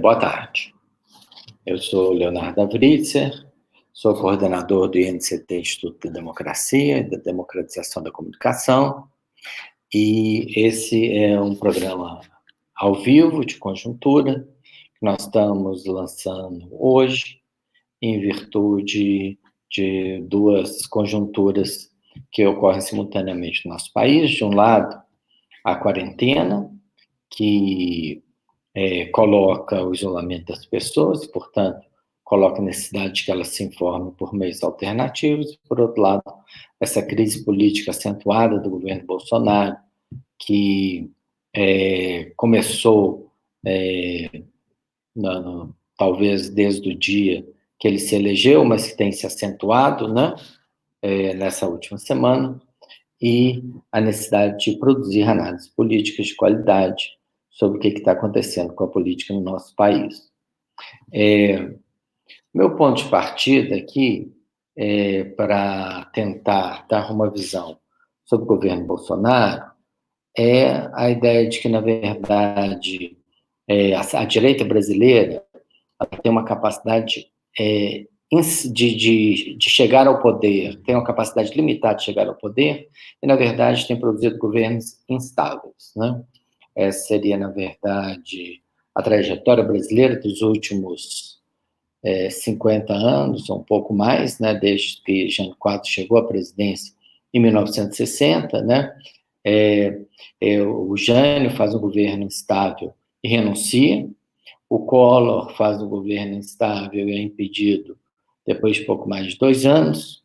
Boa tarde. Eu sou Leonardo Avritzer, sou coordenador do INCT Instituto da Democracia e da Democratização da Comunicação, e esse é um programa ao vivo, de conjuntura, que nós estamos lançando hoje, em virtude de duas conjunturas que ocorrem simultaneamente no nosso país. De um lado, a quarentena, que coloca o isolamento das pessoas, portanto, coloca a necessidade de que elas se informem por meios alternativos. Por outro lado, essa crise política acentuada do governo Bolsonaro, que começou, talvez desde o dia que ele se elegeu, mas que tem se acentuado, né, nessa última semana, e a necessidade de produzir análises políticas de qualidade sobre o que está acontecendo com a política no nosso país. Meu ponto de partida aqui, para tentar dar uma visão sobre o governo Bolsonaro, é a ideia de que, na verdade, a direita brasileira ela tem uma capacidade de chegar ao poder, tem uma capacidade limitada de chegar ao poder, e, na verdade, tem produzido governos instáveis, né? Essa seria, na verdade, a trajetória brasileira dos últimos 50 anos, ou um pouco mais, né, desde que Jânio Quadros chegou à presidência em 1960, né? O Jânio faz um governo instável e renuncia, o Collor faz um governo instável e é impedido depois de pouco mais de 2 anos,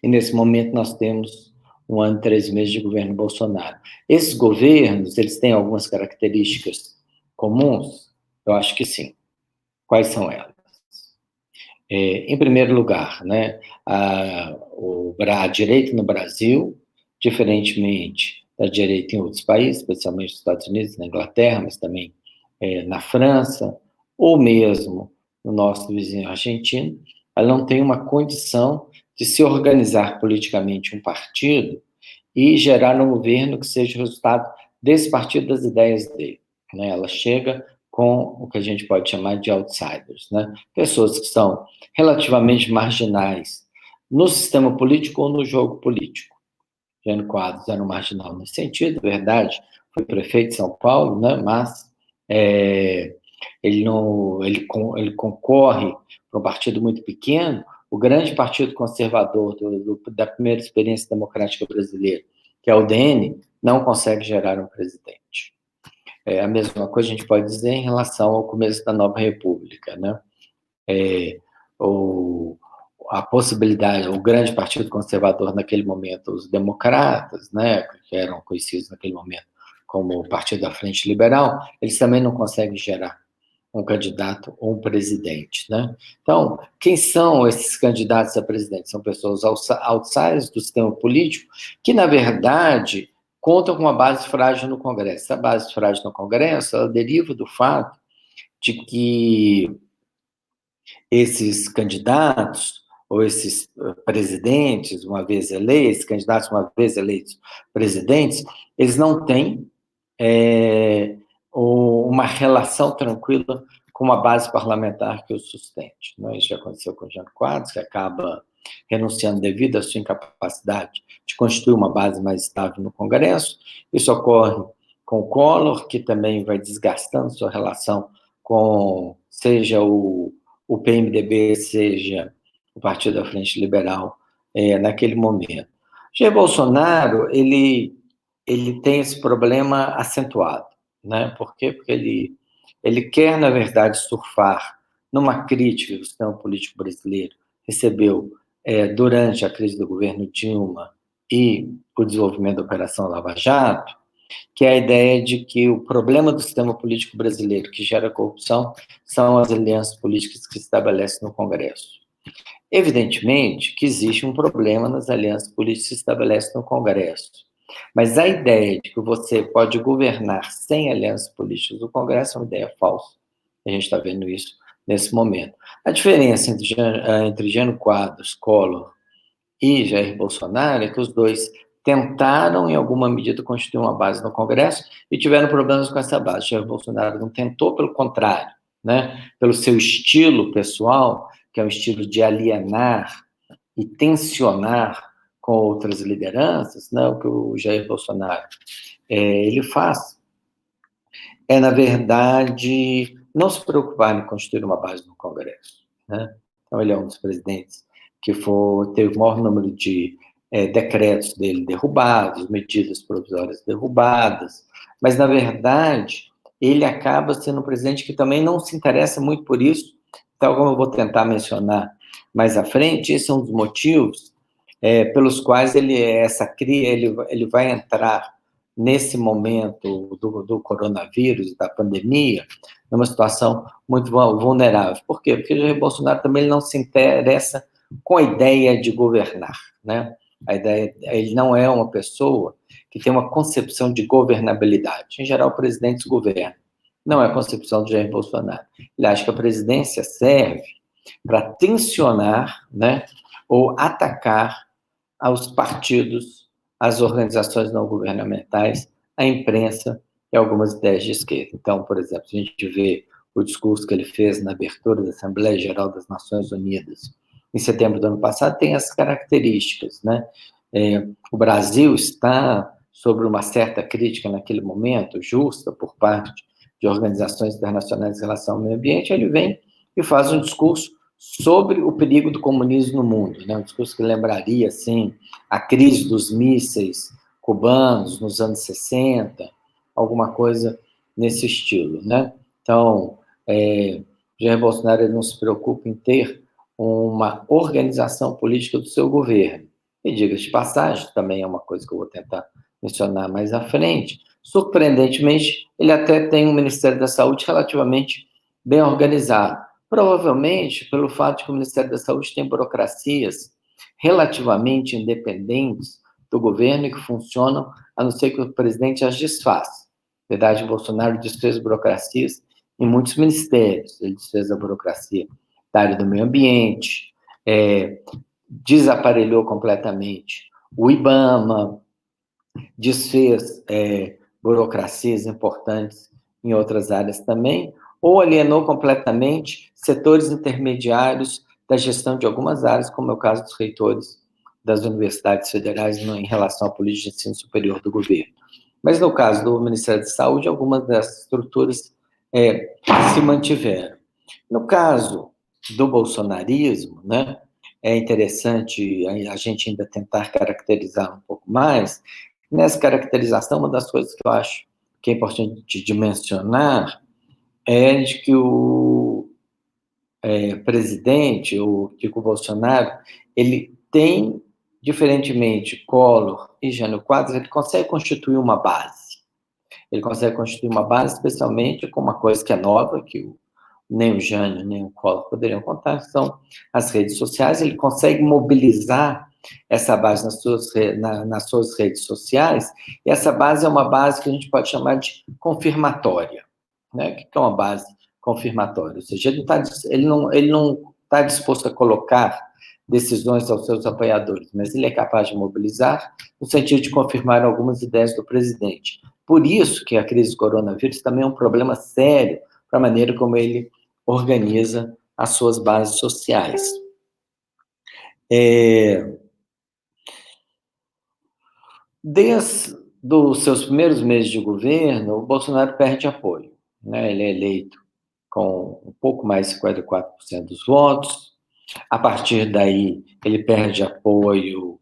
e nesse momento nós temos 1 ano e 3 meses de governo Bolsonaro. Esses governos, eles têm algumas características comuns? Eu acho que sim. Quais são elas? Em primeiro lugar, né, a direita no Brasil, diferentemente da direita em outros países, especialmente nos Estados Unidos, na Inglaterra, mas também na França, ou mesmo no nosso vizinho argentino, ela não tem uma condição de se organizar politicamente um partido e gerar um governo que seja o resultado desse partido, das ideias dele, né? Ela chega com o que a gente pode chamar de outsiders, né? Pessoas que são relativamente marginais no sistema político ou no jogo político. Jânio Quadros era um marginal nesse sentido, verdade, foi prefeito de São Paulo, né? Mas ele concorre para um partido muito pequeno. O grande partido conservador da primeira experiência democrática brasileira, que é o DN, não consegue gerar um presidente. A mesma coisa a gente pode dizer em relação ao começo da Nova República, né? A possibilidade, o grande partido conservador naquele momento, os democratas, né, que eram conhecidos naquele momento como o Partido da Frente Liberal, eles também não conseguem gerar um candidato ou um presidente, né? Então, quem são esses candidatos a presidente? São pessoas outsiders do sistema político que, na verdade, contam com uma base frágil no Congresso. A base frágil no Congresso, ela deriva do fato de que esses candidatos ou esses presidentes, uma vez eleitos, candidatos uma vez eleitos presidentes, eles não têm uma relação tranquila com uma base parlamentar que o sustente. Né? Isso já aconteceu com o Jânio Quadros, que acaba renunciando devido à sua incapacidade de constituir uma base mais estável no Congresso. Isso ocorre com o Collor, que também vai desgastando sua relação com, seja o PMDB, seja o Partido da Frente Liberal, naquele momento. Jair Bolsonaro, ele tem esse problema acentuado, né? Por quê? Porque ele quer, na verdade, surfar numa crítica que o sistema político brasileiro recebeu durante a crise do governo Dilma e o desenvolvimento da Operação Lava Jato, que é a ideia de que o problema do sistema político brasileiro que gera corrupção são as alianças políticas que se estabelecem no Congresso. Evidentemente que existe um problema nas alianças políticas que se estabelecem no Congresso, mas a ideia de que você pode governar sem alianças políticas do Congresso é uma ideia falsa. A gente está vendo isso nesse momento. A diferença entre Jânio Quadros, Collor e Jair Bolsonaro é que os dois tentaram, em alguma medida, constituir uma base no Congresso e tiveram problemas com essa base. Jair Bolsonaro não tentou, pelo contrário, né? Pelo seu estilo pessoal, que é um estilo de alienar e tensionar com outras lideranças, né? O que o Jair Bolsonaro ele faz na verdade, não se preocupar em constituir uma base no Congresso, né? Então, ele é um dos presidentes que teve o maior número de decretos dele derrubados, medidas provisórias derrubadas, mas, na verdade, ele acaba sendo um presidente que também não se interessa muito por isso, tal como eu vou tentar mencionar mais à frente. Esse é um dos motivos pelos quais ele vai entrar nesse momento do coronavírus, da pandemia, numa situação muito vulnerável. Por quê? Porque o Jair Bolsonaro também ele não se interessa com a ideia de governar, né? Ele não é uma pessoa que tem uma concepção de governabilidade. Em geral, presidentes governam. Não é a concepção de Jair Bolsonaro. Ele acha que a presidência serve para tensionar, né, ou atacar aos partidos, às organizações não governamentais, à imprensa e algumas ideias de esquerda. Então, por exemplo, se a gente vê o discurso que ele fez na abertura da Assembleia Geral das Nações Unidas, em setembro do ano passado, tem essas características, né? O Brasil está sobre uma certa crítica naquele momento, justa, por parte de organizações internacionais em relação ao meio ambiente. Ele vem e faz um discurso sobre o perigo do comunismo no mundo, né? Um discurso que lembraria, assim, a crise dos mísseis cubanos nos anos 60, alguma coisa nesse estilo, né? Então, Jair Bolsonaro ele não se preocupa em ter uma organização política do seu governo. E diga-se de passagem, também é uma coisa que eu vou tentar mencionar mais à frente, surpreendentemente, ele até tem um Ministério da Saúde relativamente bem organizado. Provavelmente pelo fato de que o Ministério da Saúde tem burocracias relativamente independentes do governo e que funcionam, a não ser que o presidente as desfaça. Na verdade, Bolsonaro desfez burocracias em muitos ministérios. Ele desfez a burocracia da área do meio ambiente, desaparelhou completamente o IBAMA, desfez burocracias importantes em outras áreas também, ou alienou completamente setores intermediários da gestão de algumas áreas, como é o caso dos reitores das universidades federais em relação à política de ensino superior do governo. Mas no caso do Ministério da Saúde, algumas dessas estruturas se mantiveram. No caso do bolsonarismo, né, é interessante a gente ainda tentar caracterizar um pouco mais. Nessa caracterização, uma das coisas que eu acho que é importante de mencionar é de que o presidente, o Bolsonaro, ele tem, diferentemente Collor e Jânio Quadros, ele consegue constituir uma base. Ele consegue constituir uma base, especialmente com uma coisa que é nova, que nem o Jânio, nem o Collor poderiam contar, que são as redes sociais. Ele consegue mobilizar essa base nas suas redes sociais, e essa base é uma base que a gente pode chamar de confirmatória. Né? O que é uma base confirmatória? Ou seja, ele não está disposto a colocar decisões aos seus apoiadores, mas ele é capaz de mobilizar no sentido de confirmar algumas ideias do presidente. Por isso que a crise do coronavírus também é um problema sério para a maneira como ele organiza as suas bases sociais. Desde os seus primeiros meses de governo, o Bolsonaro perde apoio, né? Ele é eleito com um pouco mais de 54% dos votos. A partir daí, ele perde apoio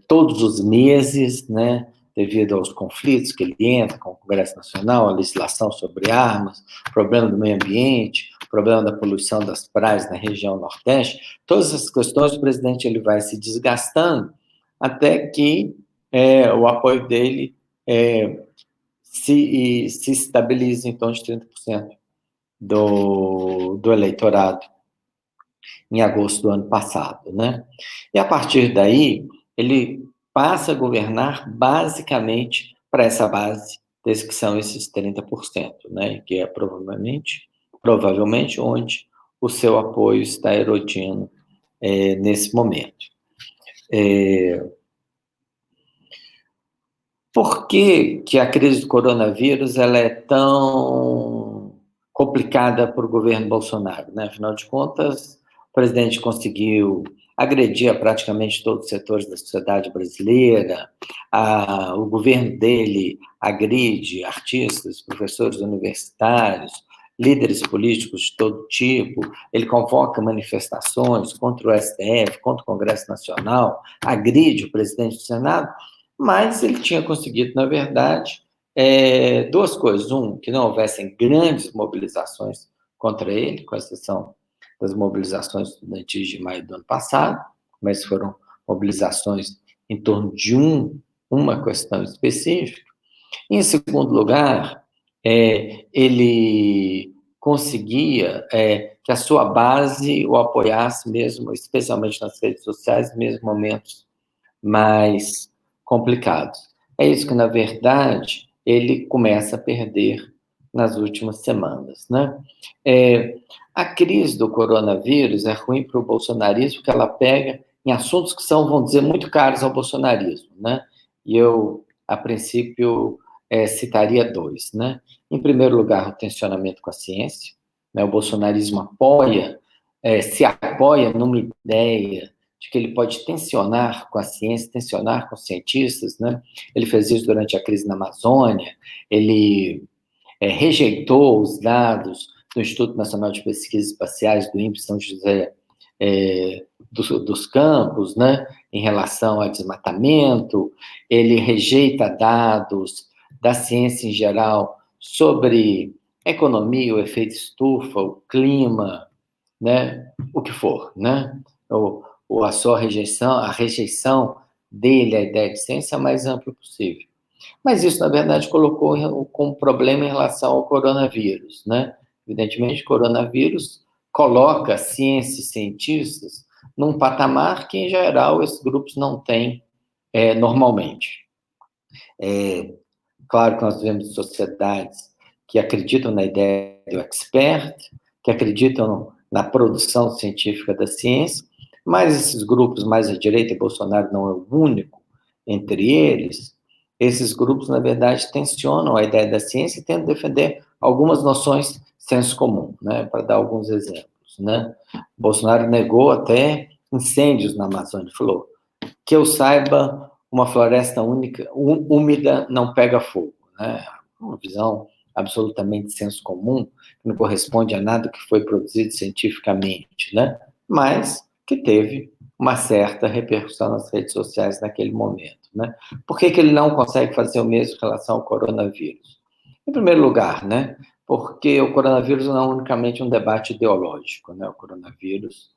todos os meses, né? Devido aos conflitos que ele entra com o Congresso Nacional, a legislação sobre armas, problema do meio ambiente, problema da poluição das praias na região Nordeste. Todas essas questões, o presidente ele vai se desgastando até que o apoio dele se estabilize em torno de 30% do eleitorado em agosto do ano passado, né? E a partir daí, ele passa a governar basicamente para essa base, que são esses 30%, né? Que é provavelmente onde o seu apoio está erodindo nesse momento. Por que que a crise do coronavírus ela é tão complicada para o governo Bolsonaro, né? Afinal de contas, o presidente conseguiu agredir praticamente todos os setores da sociedade brasileira, o governo dele agride artistas, professores universitários, líderes políticos de todo tipo, ele convoca manifestações contra o STF, contra o Congresso Nacional, agride o presidente do Senado, mas ele tinha conseguido, na verdade, duas coisas. Um, que não houvessem grandes mobilizações contra ele, com exceção das mobilizações estudantis de maio do ano passado, mas foram mobilizações em torno de uma questão específica. Em segundo lugar, ele conseguia que a sua base o apoiasse mesmo, especialmente nas redes sociais, mesmo em momentos mais complicados. É isso que, na verdade, ele começa a perder nas últimas semanas, né? A crise do coronavírus é ruim para o bolsonarismo, porque ela pega em assuntos que são, vamos dizer, muito caros ao bolsonarismo, né? E eu, a princípio, citaria dois, né? Em primeiro lugar, o tensionamento com a ciência, né? O bolsonarismo se apoia numa ideia de que ele pode tensionar com a ciência, tensionar com os cientistas, né? Ele fez isso durante a crise na Amazônia, ele rejeitou os dados do Instituto Nacional de Pesquisas Espaciais, do INPE São José dos Campos, né? Em relação ao desmatamento, ele rejeita dados da ciência em geral sobre economia, o efeito estufa, o clima, né? O que for, né? Ou a rejeição dele à ideia de ciência mais ampla possível. Mas isso, na verdade, colocou como problema em relação ao coronavírus, né? Evidentemente, o coronavírus coloca ciência e cientistas num patamar que, em geral, esses grupos não têm normalmente. Claro que nós vivemos sociedades que acreditam na ideia do expert, que acreditam na produção científica da ciência, mas esses grupos mais à direita, e Bolsonaro não é o único entre eles, esses grupos, na verdade, tensionam a ideia da ciência e tentam defender algumas noções senso comum, né, para dar alguns exemplos, né. Bolsonaro negou até incêndios na Amazônia, falou que eu saiba, uma floresta úmida não pega fogo, né? Uma visão absolutamente senso comum, que não corresponde a nada que foi produzido cientificamente, né? Mas que teve uma certa repercussão nas redes sociais naquele momento, né? Por que que ele não consegue fazer o mesmo em relação ao coronavírus? Em primeiro lugar, né? Porque o coronavírus não é unicamente um debate ideológico, né? O coronavírus,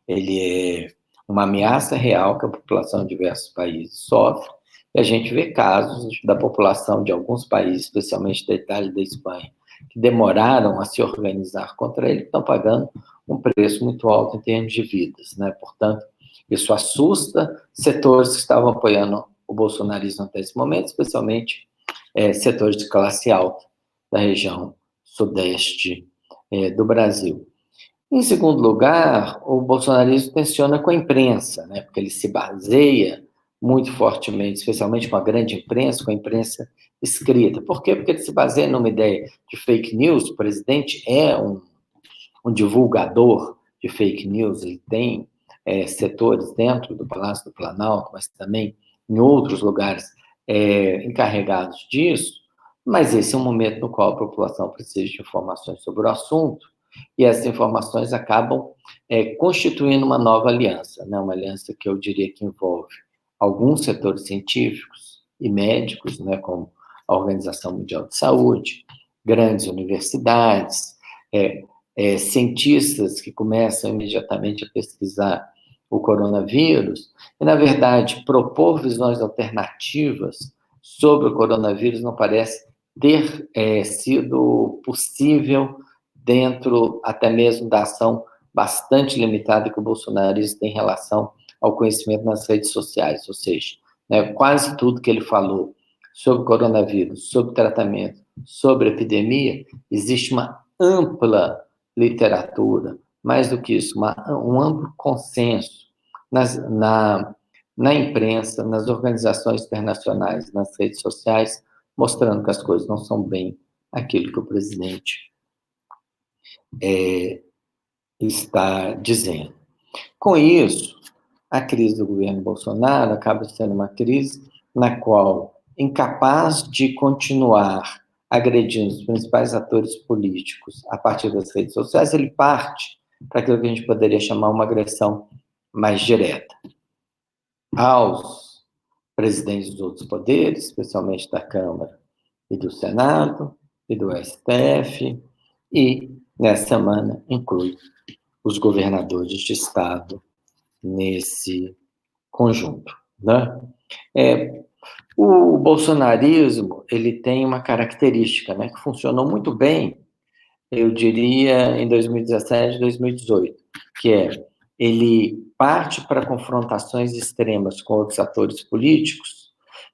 ele é uma ameaça real que a população de diversos países sofre, e a gente vê casos da população de alguns países, especialmente da Itália e da Espanha, que demoraram a se organizar contra ele, que estão pagando um preço muito alto em termos de vidas, né? Portanto, isso assusta setores que estavam apoiando o bolsonarismo até esse momento, especialmente setores de classe alta da região sudeste do Brasil. Em segundo lugar, o bolsonarismo tensiona com a imprensa, né? Porque ele se baseia muito fortemente, especialmente com a grande imprensa, com a imprensa escrita. Por quê? Porque ele se baseia numa ideia de fake news. O presidente é um divulgador de fake news, ele tem setores dentro do Palácio do Planalto, mas também em outros lugares encarregados disso, mas esse é um momento no qual a população precisa de informações sobre o assunto, e essas informações acabam constituindo uma nova aliança, né? Uma aliança que eu diria que envolve alguns setores científicos e médicos, né? Como a Organização Mundial de Saúde, grandes universidades, cientistas que começam imediatamente a pesquisar o coronavírus, e, na verdade, propor visões alternativas sobre o coronavírus não parece ter sido possível dentro até mesmo da ação bastante limitada que o bolsonarismo tem em relação ao conhecimento nas redes sociais, ou seja, né, quase tudo que ele falou sobre coronavírus, sobre tratamento, sobre epidemia, existe uma ampla literatura, mais do que isso, um amplo consenso na imprensa, nas organizações internacionais, nas redes sociais, mostrando que as coisas não são bem aquilo que o presidente está dizendo. Com isso, a crise do governo Bolsonaro acaba sendo uma crise na qual, incapaz de continuar agredindo os principais atores políticos a partir das redes sociais, ele parte para aquilo que a gente poderia chamar uma agressão mais direta aos presidentes dos outros poderes, especialmente da Câmara e do Senado e do STF, e, nessa semana, inclui os governadores de estado nesse conjunto, né? O bolsonarismo, ele tem uma característica, né, que funcionou muito bem, eu diria, em 2017 e 2018, que é, ele parte para confrontações extremas com outros atores políticos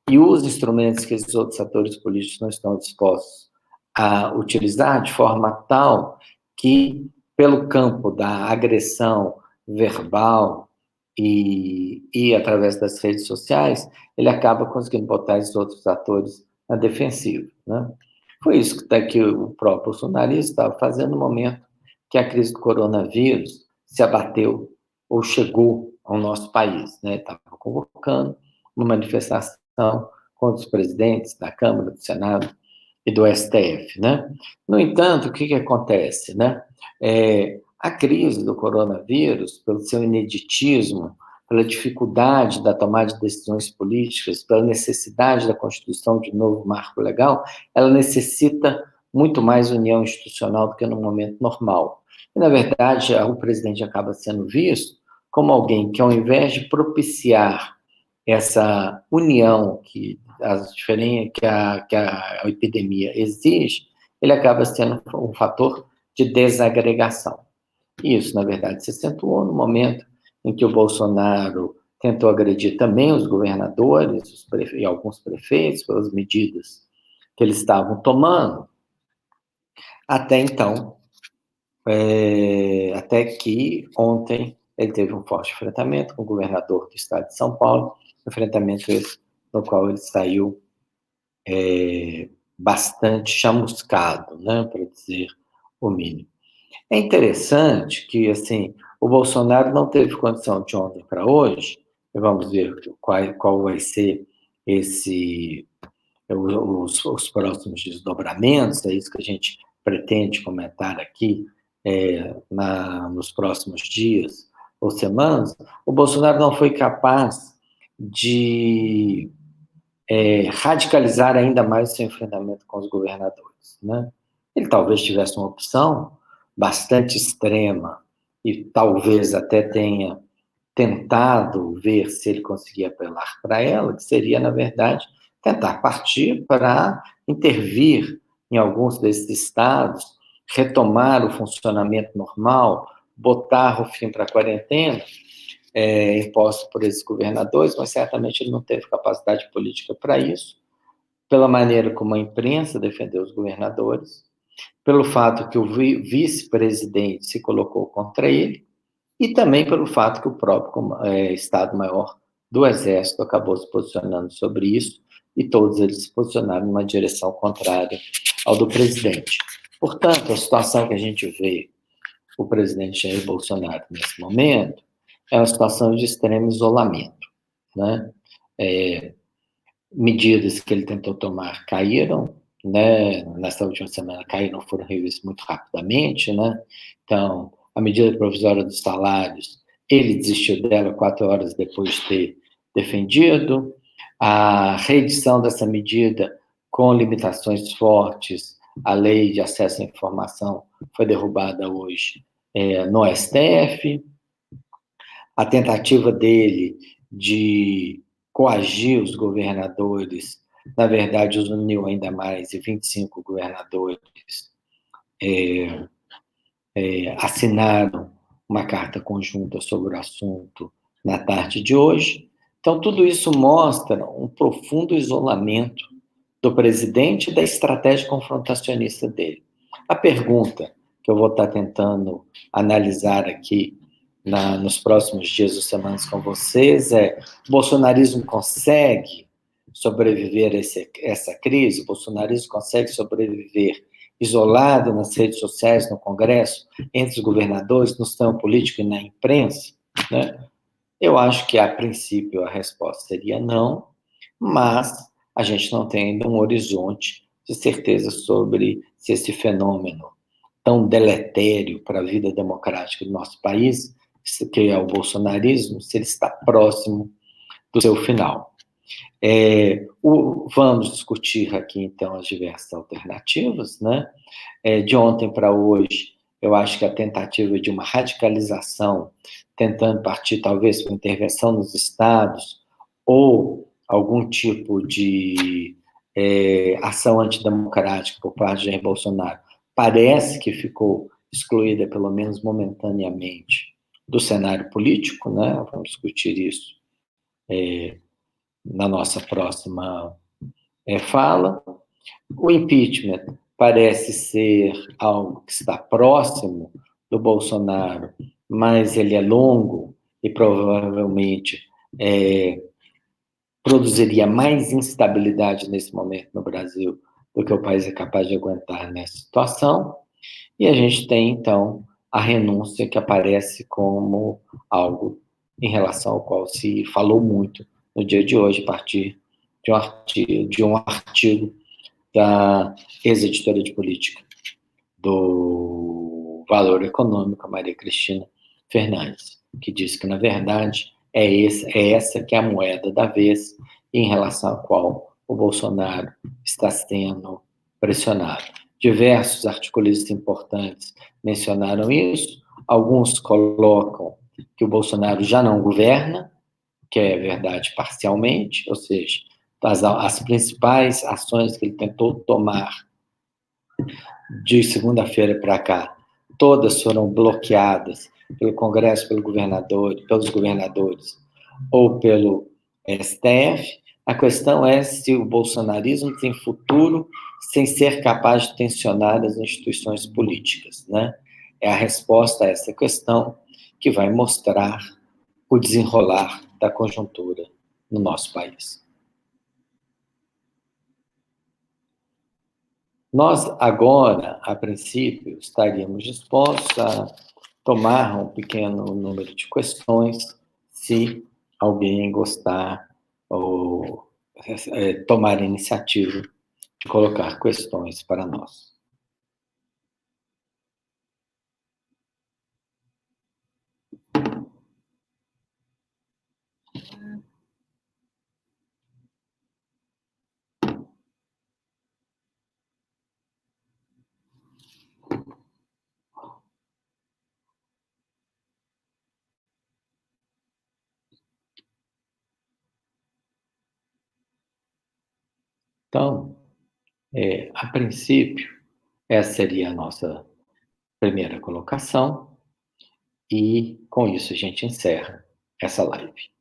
e usa instrumentos que esses outros atores políticos não estão dispostos a utilizar de forma tal que, pelo campo da agressão verbal e através das redes sociais, ele acaba conseguindo botar esses outros atores na defensiva, né? Foi isso que o próprio bolsonarismo estava fazendo no momento que a crise do coronavírus se abateu ou chegou ao nosso país, né? Estava convocando uma manifestação contra os presidentes da Câmara, do Senado e do STF, né? No entanto, o que acontece, né? A crise do coronavírus, pelo seu ineditismo, pela dificuldade da tomada de decisões políticas, pela necessidade da constituição de um novo marco legal, ela necessita muito mais união institucional do que no momento normal. E, na verdade, o presidente acaba sendo visto como alguém que, ao invés de propiciar essa união que a epidemia exige, ele acaba sendo um fator de desagregação. Isso, na verdade, se acentuou no momento em que o Bolsonaro tentou agredir também os governadores e alguns prefeitos pelas medidas que eles estavam tomando, até então, até que ontem ele teve um forte enfrentamento com o governador do estado de São Paulo, enfrentamento esse no qual ele saiu bastante chamuscado, né, para dizer o mínimo. É interessante que, assim, o Bolsonaro não teve condição de ontem para hoje, e vamos ver qual vai ser os próximos desdobramentos, é isso que a gente pretende comentar aqui nos próximos dias ou semanas. O Bolsonaro não foi capaz de radicalizar ainda mais o seu enfrentamento com os governadores, né? Ele talvez tivesse uma opção bastante extrema e talvez até tenha tentado ver se ele conseguia apelar para ela, que seria, na verdade, tentar partir para intervir em alguns desses estados, retomar o funcionamento normal, botar o fim para a quarentena, imposto por esses governadores, mas certamente ele não teve capacidade política para isso, pela maneira como a imprensa defendeu os governadores, pelo fato que o vice-presidente se colocou contra ele, e também pelo fato que o próprio Estado-Maior do Exército acabou se posicionando sobre isso, e todos eles se posicionaram numa direção contrária ao do presidente. Portanto, a situação que a gente vê o presidente Jair Bolsonaro nesse momento é uma situação de extremo isolamento, né? Medidas que ele tentou tomar caíram, né? Nessa última semana caíram, foram revistas muito rapidamente, né? Então, a medida provisória dos salários, ele desistiu dela 4 horas depois de ter defendido. A reedição dessa medida com limitações fortes, a lei de acesso à informação foi derrubada hoje no STF. A tentativa dele de coagir os governadores, na verdade, os uniu ainda mais, e 25 governadores assinaram uma carta conjunta sobre o assunto na tarde de hoje. Então, tudo isso mostra um profundo isolamento do presidente e da estratégia confrontacionista dele. A pergunta que eu vou estar tentando analisar aqui nos próximos dias ou semanas com vocês é: o bolsonarismo consegue sobreviver a essa crise? O bolsonarismo consegue sobreviver isolado nas redes sociais, no Congresso, entre os governadores, no sistema político e na imprensa? Né? Eu acho que, a princípio, a resposta seria não, mas a gente não tem ainda um horizonte de certeza sobre se esse fenômeno tão deletério para a vida democrática do nosso país, que é o bolsonarismo, se ele está próximo do seu final. Vamos discutir aqui, então, as diversas alternativas, né? De ontem para hoje, eu acho que a tentativa de uma radicalização, tentando partir, talvez, para intervenção nos estados, ou algum tipo de ação antidemocrática por parte de Jair Bolsonaro, parece que ficou excluída, pelo menos momentaneamente, do cenário político, né? Vamos discutir isso na nossa próxima fala. O impeachment parece ser algo que está próximo do Bolsonaro, mas ele é longo e provavelmente produziria mais instabilidade nesse momento no Brasil do que o país é capaz de aguentar nessa situação. E a gente tem, então, a renúncia, que aparece como algo em relação ao qual se falou muito no dia de hoje, a partir de um artigo da ex-editora de política do Valor Econômico, Maria Cristina Fernandes, que diz que, na verdade, é essa que é a moeda da vez, em relação à qual o Bolsonaro está sendo pressionado. Diversos articulistas importantes mencionaram isso, alguns colocam que o Bolsonaro já não governa, que é verdade parcialmente, ou seja, as principais ações que ele tentou tomar de segunda-feira para cá, todas foram bloqueadas pelo Congresso, pelos governadores ou pelo STF. A questão é se o bolsonarismo tem futuro sem ser capaz de tensionar as instituições políticas, né? É a resposta a essa questão que vai mostrar o desenrolar da conjuntura no nosso país. Nós, agora, a princípio, estaríamos dispostos a tomar um pequeno número de questões, se alguém gostar ou tomar a iniciativa de colocar questões para nós. Então, a princípio, essa seria a nossa primeira colocação, e com isso a gente encerra essa live.